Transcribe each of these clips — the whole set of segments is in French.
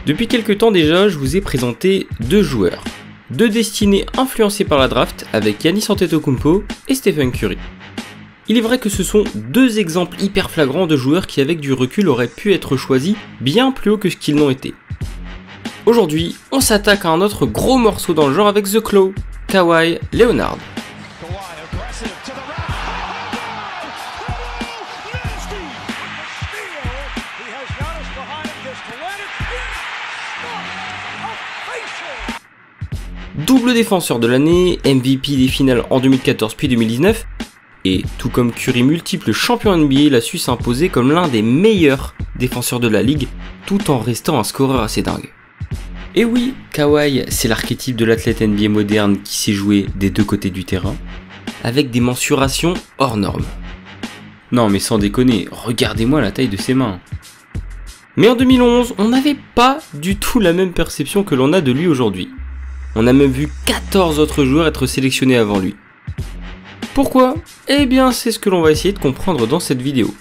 Depuis quelques temps déjà, je vous ai présenté deux joueurs, deux destinées influencées par la draft avec Giannis Antetokounmpo et Stephen Curry. Il est vrai que ce sont deux exemples hyper flagrants de joueurs qui avec du recul auraient pu être choisis bien plus haut que ce qu'ils n'ont été. Aujourd'hui, on s'attaque à un autre gros morceau dans le genre avec The Claw, Kawhi Leonard. Double défenseur de l'année, MVP des finales en 2014 puis 2019, et tout comme Curry multiple champion NBA, il a su s'imposer comme l'un des meilleurs défenseur de la ligue, tout en restant un scoreur assez dingue. Et oui, Kawhi, c'est l'archétype de l'athlète NBA moderne qui sait jouer des deux côtés du terrain, avec des mensurations hors normes. Non mais sans déconner, regardez-moi la taille de ses mains. Mais en 2011, on n'avait pas du tout la même perception que l'on a de lui aujourd'hui. On a même vu 14 autres joueurs être sélectionnés avant lui. Pourquoi ? Eh bien c'est ce que l'on va essayer de comprendre dans cette vidéo.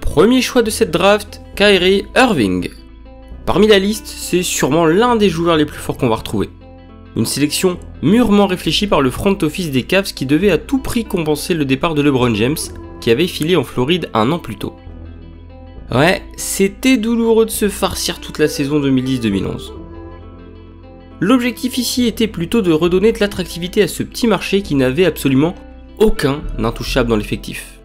Premier choix de cette draft, Kyrie Irving. Parmi la liste, c'est sûrement l'un des joueurs les plus forts qu'on va retrouver. Une sélection mûrement réfléchie par le front office des Cavs qui devait à tout prix compenser le départ de LeBron James, qui avait filé en Floride un an plus tôt. Ouais, c'était douloureux de se farcir toute la saison 2010-2011. L'objectif ici était plutôt de redonner de l'attractivité à ce petit marché qui n'avait absolument aucun intouchable dans l'effectif.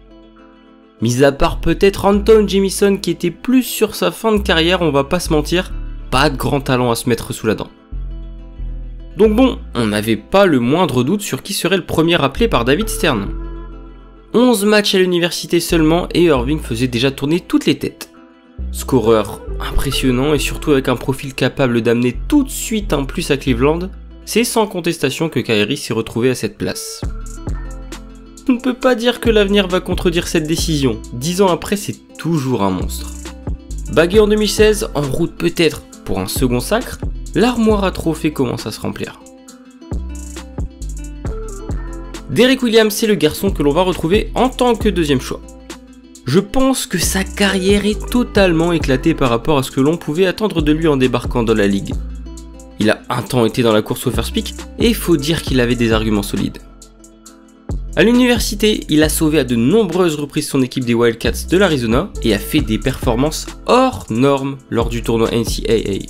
Mis à part peut-être Anton Jamison qui était plus sur sa fin de carrière, on va pas se mentir, pas de grand talent à se mettre sous la dent. Donc bon, on n'avait pas le moindre doute sur qui serait le premier appelé par David Stern. 11 matchs à l'université seulement et Irving faisait déjà tourner toutes les têtes. Scoreur impressionnant et surtout avec un profil capable d'amener tout de suite un plus à Cleveland, c'est sans contestation que Kyrie s'est retrouvé à cette place. On ne peut pas dire que l'avenir va contredire cette décision, 10 ans après c'est toujours un monstre. Bagué en 2016, en route peut-être pour un second sacre, l'armoire à trophées commence à se remplir. Derrick Williams, c'est le garçon que l'on va retrouver en tant que deuxième choix. Je pense que sa carrière est totalement éclatée par rapport à ce que l'on pouvait attendre de lui en débarquant dans la ligue. Il a un temps été dans la course au first pick et il faut dire qu'il avait des arguments solides. À l'université, il a sauvé à de nombreuses reprises son équipe des Wildcats de l'Arizona et a fait des performances hors normes lors du tournoi NCAA.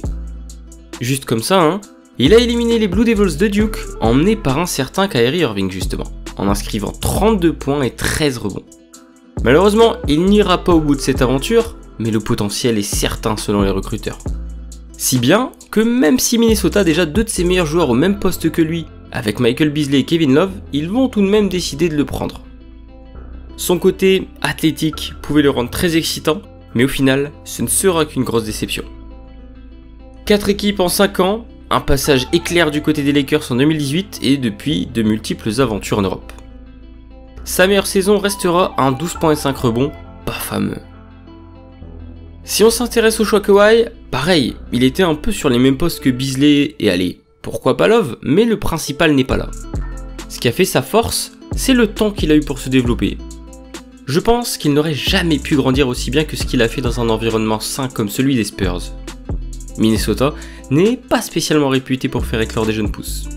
Juste comme ça, hein. Il a éliminé les Blue Devils de Duke, emmené par un certain Kyrie Irving justement, en inscrivant 32 points et 13 rebonds. Malheureusement, il n'ira pas au bout de cette aventure, mais le potentiel est certain selon les recruteurs. Si bien que même si Minnesota a déjà deux de ses meilleurs joueurs au même poste que lui, avec Michael Beasley et Kevin Love, ils vont tout de même décider de le prendre. Son côté athlétique pouvait le rendre très excitant, mais au final, ce ne sera qu'une grosse déception. 4 équipes en 5 ans, un passage éclair du côté des Lakers en 2018 et depuis de multiples aventures en Europe. Sa meilleure saison restera un 12,5 rebonds, pas fameux. Si on s'intéresse au choix Kawhi, pareil, il était un peu sur les mêmes postes que Beasley et allez, pourquoi pas Love, mais le principal n'est pas là. Ce qui a fait sa force, c'est le temps qu'il a eu pour se développer. Je pense qu'il n'aurait jamais pu grandir aussi bien que ce qu'il a fait dans un environnement sain comme celui des Spurs. Minnesota n'est pas spécialement réputé pour faire éclore des jeunes pousses.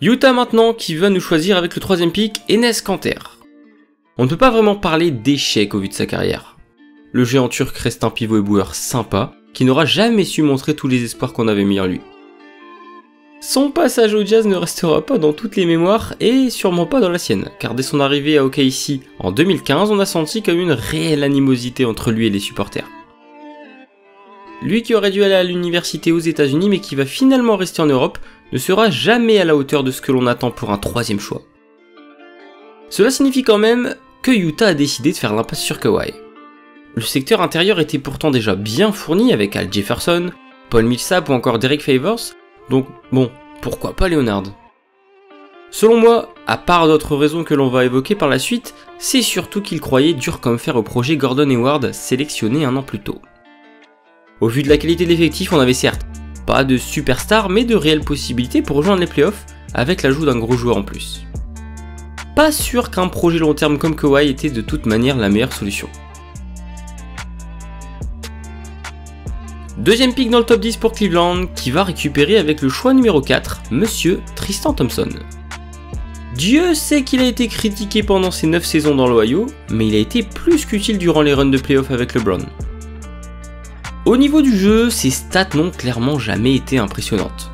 Utah maintenant qui va nous choisir avec le 3ème pick, Enes Kanter. On ne peut pas vraiment parler d'échec au vu de sa carrière. Le géant turc reste un pivot éboueur sympa qui n'aura jamais su montrer tous les espoirs qu'on avait mis en lui. Son passage au Jazz ne restera pas dans toutes les mémoires et sûrement pas dans la sienne, car dès son arrivée à OKC en 2015, on a senti comme une réelle animosité entre lui et les supporters. Lui qui aurait dû aller à l'université aux États-Unis mais qui va finalement rester en Europe, ne sera jamais à la hauteur de ce que l'on attend pour un 3ème choix. Cela signifie quand même que Utah a décidé de faire l'impasse sur Kawhi. Le secteur intérieur était pourtant déjà bien fourni avec Al Jefferson, Paul Millsap ou encore Derek Favors, donc bon, pourquoi pas Leonard ? Selon moi, à part d'autres raisons que l'on va évoquer par la suite, c'est surtout qu'il croyait dur comme fer au projet Gordon Hayward sélectionné un an plus tôt. Au vu de la qualité de l'effectif, on avait certes pas de superstar mais de réelles possibilités pour rejoindre les playoffs avec l'ajout d'un gros joueur en plus. Pas sûr qu'un projet long terme comme Kawhi était de toute manière la meilleure solution. Deuxième pick dans le top 10 pour Cleveland, qui va récupérer avec le choix numéro 4, Monsieur Tristan Thompson. Dieu sait qu'il a été critiqué pendant ses 9 saisons dans l'Ohio, mais il a été plus qu'utile durant les runs de playoff avec LeBron. Au niveau du jeu, ses stats n'ont clairement jamais été impressionnantes.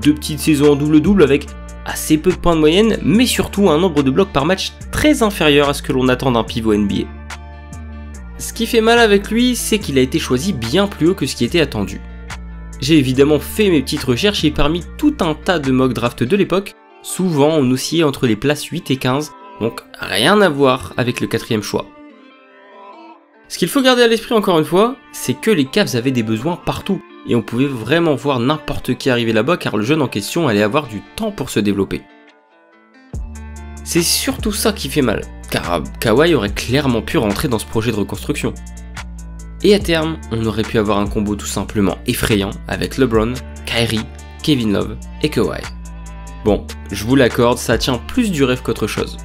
2 petites saisons en double-double avec assez peu de points de moyenne, mais surtout un nombre de blocs par match très inférieur à ce que l'on attend d'un pivot NBA. Ce qui fait mal avec lui, c'est qu'il a été choisi bien plus haut que ce qui était attendu. J'ai évidemment fait mes petites recherches et parmi tout un tas de mock draft de l'époque, souvent on oscillait entre les places 8 et 15, donc rien à voir avec le 4ème choix. Ce qu'il faut garder à l'esprit encore une fois, c'est que les Cavs avaient des besoins partout, et on pouvait vraiment voir n'importe qui arriver là-bas car le jeune en question allait avoir du temps pour se développer. C'est surtout ça qui fait mal, car Kawhi aurait clairement pu rentrer dans ce projet de reconstruction. Et à terme, on aurait pu avoir un combo tout simplement effrayant avec LeBron, Kyrie, Kevin Love et Kawhi. Bon, je vous l'accorde, ça tient plus du rêve qu'autre chose.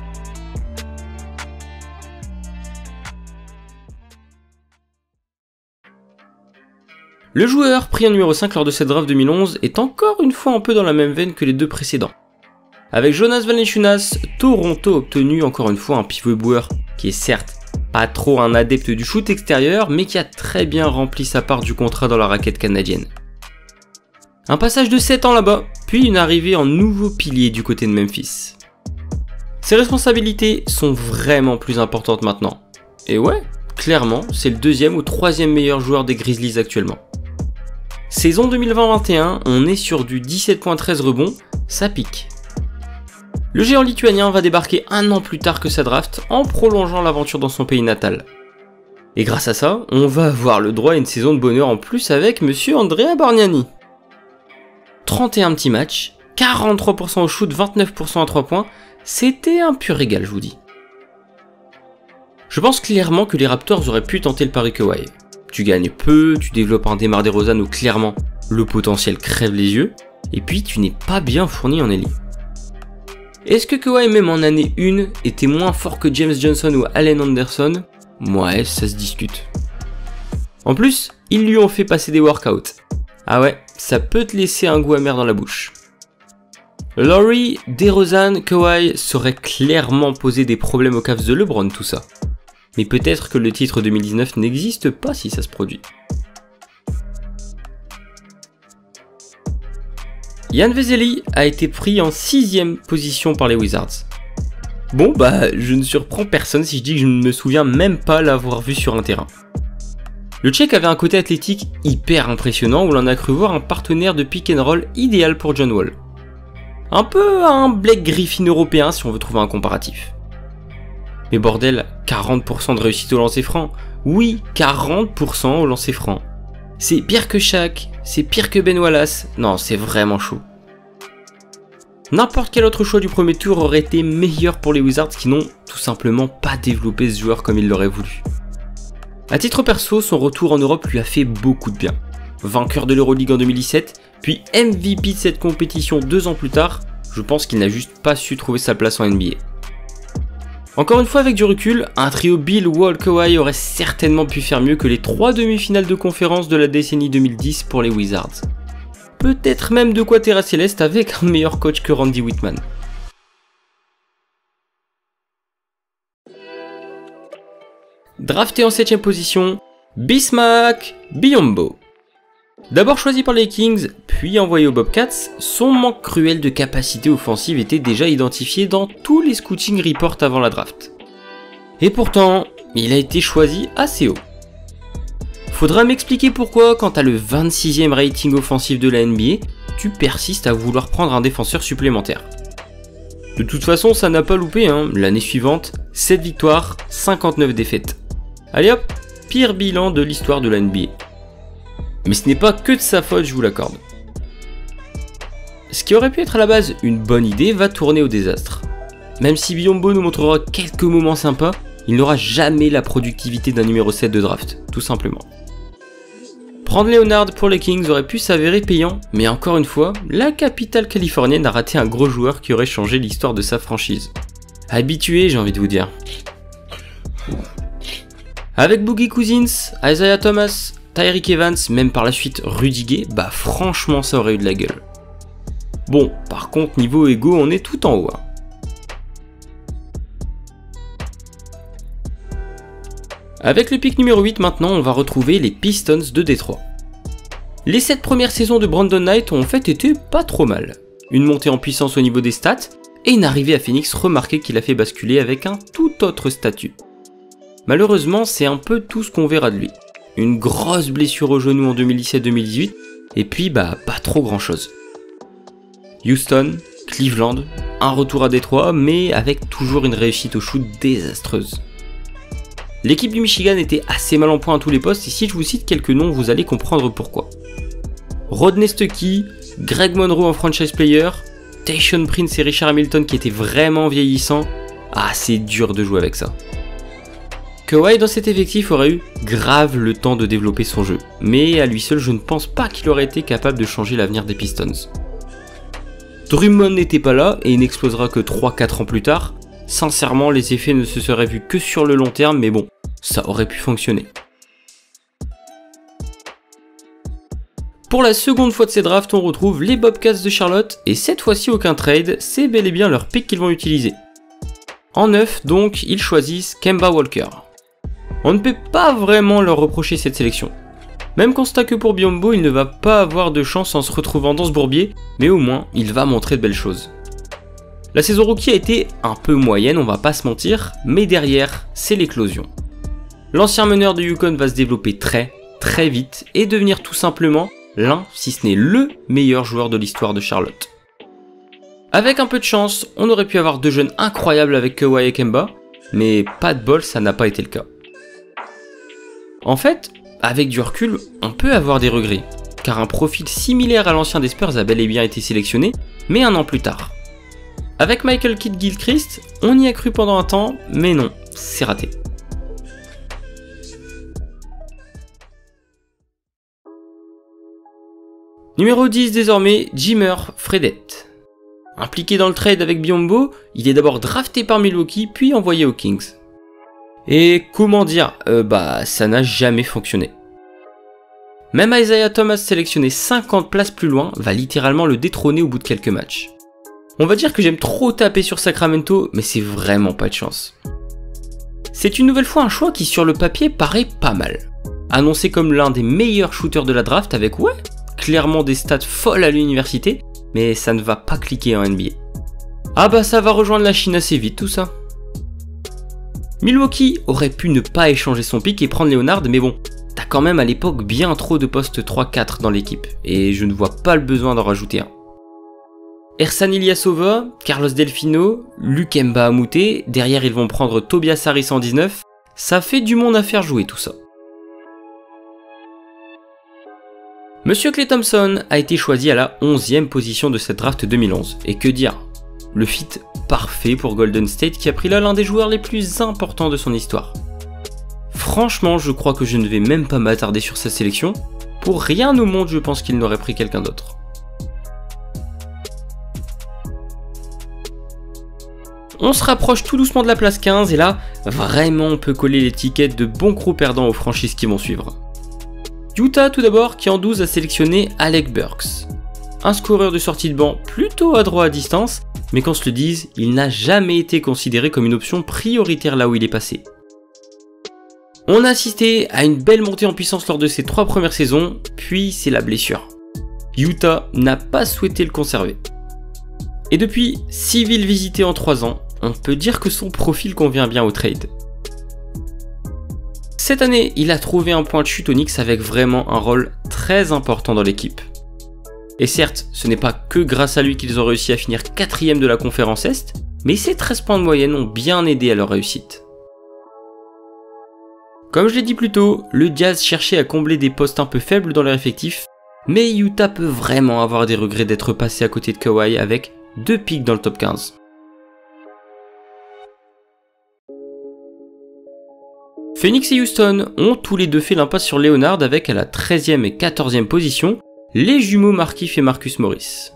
Le joueur pris en numéro 5 lors de cette draft 2011 est encore une fois un peu dans la même veine que les deux précédents. Avec Jonas Valanciunas, Toronto a obtenu encore une fois un pivot boueur qui est certes pas trop un adepte du shoot extérieur mais qui a très bien rempli sa part du contrat dans la raquette canadienne. Un passage de 7 ans là-bas, puis une arrivée en nouveau pilier du côté de Memphis. Ses responsabilités sont vraiment plus importantes maintenant. Et ouais, clairement, c'est le 2e ou 3e meilleur joueur des Grizzlies actuellement. Saison 2020-21, on est sur du 17.13 rebonds, ça pique. Le géant lituanien va débarquer un an plus tard que sa draft en prolongeant l'aventure dans son pays natal. Et grâce à ça, on va avoir le droit à une saison de bonheur en plus avec Monsieur Andrea Bargnani. 31 petits matchs, 43% au shoot, 29% à 3 points, c'était un pur régal je vous dis. Je pense clairement que les Raptors auraient pu tenter le pari Kawhi. Tu gagnes peu, tu développes un DeMar DeRozan où clairement le potentiel crève les yeux, et puis tu n'es pas bien fourni en ailier. Est-ce que Kawhi même en année 1 était moins fort que James Johnson ou Allen Anderson? Ouais, ça se discute. En plus, ils lui ont fait passer des workouts. Ah ouais, ça peut te laisser un goût amer dans la bouche. Laurie, DeRozan, Kawhi seraient clairement posé des problèmes aux Cavs de LeBron tout ça. Mais peut-être que le titre 2019 n'existe pas si ça se produit. Jan Vesely a été pris en 6ème position par les Wizards. Bon bah, je ne surprends personne si je dis que je ne me souviens même pas l'avoir vu sur un terrain. Le Tchèque avait un côté athlétique hyper impressionnant où l'on a cru voir un partenaire de pick and roll idéal pour John Wall. Un peu un Blake Griffin européen si on veut trouver un comparatif. Mais bordel, 40% de réussite au lancer franc. Oui, 40% au lancer franc. C'est pire que Shaq, c'est pire que Ben Wallace. Non, c'est vraiment chaud. N'importe quel autre choix du premier tour aurait été meilleur pour les Wizards qui n'ont tout simplement pas développé ce joueur comme ils l'auraient voulu. A titre perso, son retour en Europe lui a fait beaucoup de bien. Vainqueur de l'Euroleague en 2017, puis MVP de cette compétition 2 ans plus tard, je pense qu'il n'a juste pas su trouver sa place en NBA. Encore une fois avec du recul, un trio Bill, Wall, Kawhi aurait certainement pu faire mieux que les 3 demi-finales de conférence de la décennie 2010 pour les Wizards. Peut-être même de quoi terrasser l'Est avec un meilleur coach que Randy Whitman. Drafté en 7ème position, Bismack Biyombo. D'abord choisi par les Kings, puis envoyé aux Bobcats, son manque cruel de capacité offensive était déjà identifié dans tous les scouting reports avant la draft. Et pourtant, il a été choisi assez haut. Faudra m'expliquer pourquoi, quand t'as le 26e rating offensif de la NBA, tu persistes à vouloir prendre un défenseur supplémentaire. De toute façon, ça n'a pas loupé, hein. L'année suivante, 7 victoires, 59 défaites. Allez hop, pire bilan de l'histoire de la NBA. Mais ce n'est pas que de sa faute, je vous l'accorde. Ce qui aurait pu être à la base une bonne idée va tourner au désastre. Même si Biyombo nous montrera quelques moments sympas, il n'aura jamais la productivité d'un numéro 7 de draft, tout simplement. Prendre Leonard pour les Kings aurait pu s'avérer payant, mais encore une fois, la capitale californienne a raté un gros joueur qui aurait changé l'histoire de sa franchise. Habitué, j'ai envie de vous dire. Avec Boogie Cousins, Isaiah Thomas, Tyreke Evans, même par la suite Rudy Gay, bah franchement ça aurait eu de la gueule. Bon, par contre niveau ego, on est tout en haut. Avec le pick numéro 8 maintenant, on va retrouver les Pistons de Détroit. Les 7 premières saisons de Brandon Knight ont en fait été pas trop mal. Une montée en puissance au niveau des stats, et une arrivée à Phoenix remarquée qui l'a fait basculer avec un tout autre statut. Malheureusement, c'est un peu tout ce qu'on verra de lui. Une grosse blessure au genou en 2017-2018, et puis bah pas trop grand chose. Houston, Cleveland, un retour à Détroit, mais avec toujours une réussite au shoot désastreuse. L'équipe du Michigan était assez mal en point à tous les postes, et si je vous cite quelques noms, vous allez comprendre pourquoi. Rodney Stuckey, Greg Monroe en franchise player, Tayshaun Prince et Richard Hamilton qui étaient vraiment vieillissants. Ah, c'est dur de jouer avec ça. Kawhi dans cet effectif aurait eu grave le temps de développer son jeu, mais à lui seul je ne pense pas qu'il aurait été capable de changer l'avenir des Pistons. Drummond n'était pas là et il n'explosera que 3-4 ans plus tard. Sincèrement, les effets ne se seraient vus que sur le long terme, mais bon, ça aurait pu fonctionner. Pour la seconde fois de ces drafts, on retrouve les Bobcats de Charlotte, et cette fois-ci aucun trade, c'est bel et bien leur pick qu'ils vont utiliser. En 9, donc, ils choisissent Kemba Walker. On ne peut pas vraiment leur reprocher cette sélection. Même constat que pour Biyombo, il ne va pas avoir de chance en se retrouvant dans ce bourbier, mais au moins, il va montrer de belles choses. La saison rookie a été un peu moyenne, on va pas se mentir, mais derrière, c'est l'éclosion. L'ancien meneur de Yukon va se développer très vite et devenir tout simplement l'un, si ce n'est le meilleur joueur de l'histoire de Charlotte. Avec un peu de chance, on aurait pu avoir deux jeunes incroyables avec Kawhi et Kemba, mais pas de bol, ça n'a pas été le cas. En fait, avec du recul, on peut avoir des regrets, car un profil similaire à l'ancien des Spurs a bel et bien été sélectionné, mais un an plus tard. Avec Michael Kidd-Gilchrist, on y a cru pendant un temps, mais non, c'est raté. Numéro 10 désormais, Jimmer Fredette. Impliqué dans le trade avec Biyombo, il est d'abord drafté par Milwaukee puis envoyé aux Kings. Et comment dire, ça n'a jamais fonctionné. Même Isaiah Thomas sélectionné 50 places plus loin va littéralement le détrôner au bout de quelques matchs. On va dire que j'aime trop taper sur Sacramento, mais c'est vraiment pas de chance. C'est une nouvelle fois un choix qui sur le papier paraît pas mal. Annoncé comme l'un des meilleurs shooters de la draft avec clairement des stats folles à l'université, mais ça ne va pas cliquer en NBA. Ah bah ça va rejoindre la Chine assez vite tout ça. Milwaukee aurait pu ne pas échanger son pick et prendre Leonard, mais bon, t'as quand même à l'époque bien trop de postes 3-4 dans l'équipe, et je ne vois pas le besoin d'en rajouter un. Ersan Ilyasova, Carlos Delfino, Luc Mbah a Moute, derrière ils vont prendre Tobias Harris en 19, ça fait du monde à faire jouer tout ça. Monsieur Klay Thompson a été choisi à la 11e position de cette draft 2011, et que dire, le fit parfait pour Golden State qui a pris là l'un des joueurs les plus importants de son histoire. Franchement, je crois que je ne vais même pas m'attarder sur sa sélection, pour rien au monde je pense qu'il n'aurait pris quelqu'un d'autre. On se rapproche tout doucement de la place 15 et là, vraiment on peut coller l'étiquette de bon gros perdant aux franchises qui vont suivre. Utah tout d'abord qui en 12 a sélectionné Alec Burks. Un scoreur de sortie de banc plutôt adroit à distance, mais qu'on se le dise, il n'a jamais été considéré comme une option prioritaire là où il est passé. On a assisté à une belle montée en puissance lors de ses 3 premières saisons, puis c'est la blessure. Utah n'a pas souhaité le conserver. Et depuis 6 villes visitées en 3 ans, on peut dire que son profil convient bien au trade. Cette année, il a trouvé un point de chute au Knicks avec vraiment un rôle très important dans l'équipe. Et certes, ce n'est pas que grâce à lui qu'ils ont réussi à finir 4ème de la conférence Est, mais ces 13 points de moyenne ont bien aidé à leur réussite. Comme je l'ai dit plus tôt, le Jazz cherchait à combler des postes un peu faibles dans leur effectif, mais Utah peut vraiment avoir des regrets d'être passé à côté de Kawhi avec 2 picks dans le top 15. Phoenix et Houston ont tous les deux fait l'impasse sur Leonard avec à la 13e et 14e position les jumeaux Markieff et Marcus Morris.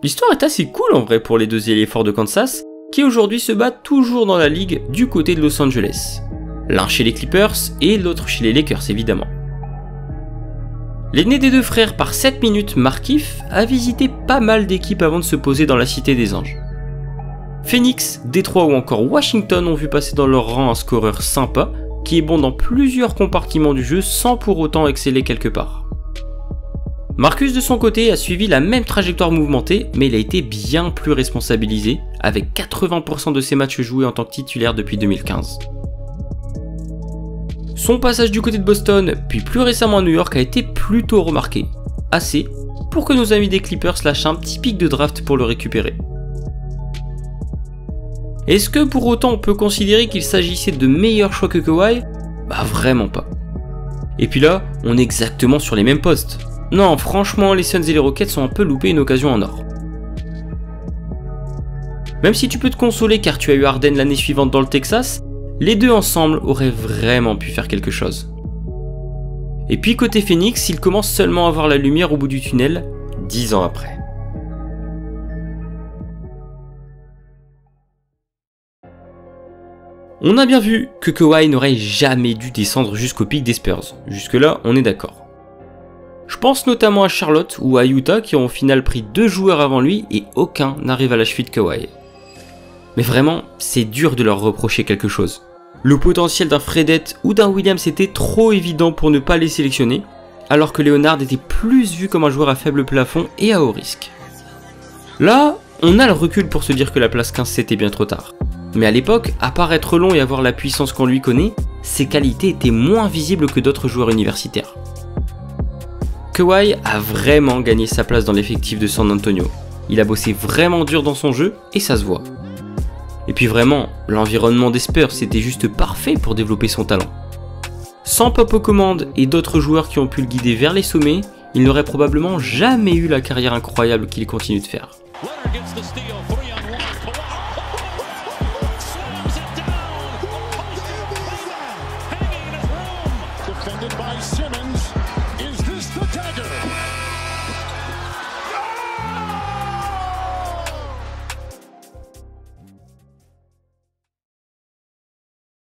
L'histoire est assez cool en vrai pour les deux ailiers forts de Kansas qui aujourd'hui se battent toujours dans la ligue du côté de Los Angeles. L'un chez les Clippers et l'autre chez les Lakers évidemment. L'aîné des deux frères par 7 minutes, Markieff, a visité pas mal d'équipes avant de se poser dans la Cité des Anges. Phoenix, Détroit ou encore Washington ont vu passer dans leur rang un scoreur sympa qui est bon dans plusieurs compartiments du jeu sans pour autant exceller quelque part. Marcus de son côté a suivi la même trajectoire mouvementée mais il a été bien plus responsabilisé avec 80% de ses matchs joués en tant que titulaire depuis 2015. Son passage du côté de Boston puis plus récemment à New York a été plutôt remarqué, assez pour que nos amis des Clippers lâchent un petit pic de draft pour le récupérer. Est-ce que pour autant on peut considérer qu'il s'agissait de meilleurs choix que Kawhi? Bah vraiment pas. Et puis là, on est exactement sur les mêmes postes. Non, franchement, les Suns et les Rockets ont un peu loupé une occasion en or. Même si tu peux te consoler car tu as eu Harden l'année suivante dans le Texas, les deux ensemble auraient vraiment pu faire quelque chose. Et puis côté Phoenix, ils commencent seulement à voir la lumière au bout du tunnel, 10 ans après. On a bien vu que Kawhi n'aurait jamais dû descendre jusqu'au pic des Spurs, jusque là on est d'accord. Je pense notamment à Charlotte ou à Utah qui ont au final pris 2 joueurs avant lui et aucun n'arrive à la cheville de Kawhi. Mais vraiment, c'est dur de leur reprocher quelque chose. Le potentiel d'un Fredette ou d'un Williams était trop évident pour ne pas les sélectionner, alors que Leonard était plus vu comme un joueur à faible plafond et à haut risque. Là, on a le recul pour se dire que la place 15 c'était bien trop tard. Mais à l'époque, à part être long et avoir la puissance qu'on lui connaît, ses qualités étaient moins visibles que d'autres joueurs universitaires. Kawhi a vraiment gagné sa place dans l'effectif de San Antonio. Il a bossé vraiment dur dans son jeu et ça se voit. Et puis vraiment, l'environnement des Spurs c'était juste parfait pour développer son talent. Sans Pop aux commandes et d'autres joueurs qui ont pu le guider vers les sommets, il n'aurait probablement jamais eu la carrière incroyable qu'il continue de faire.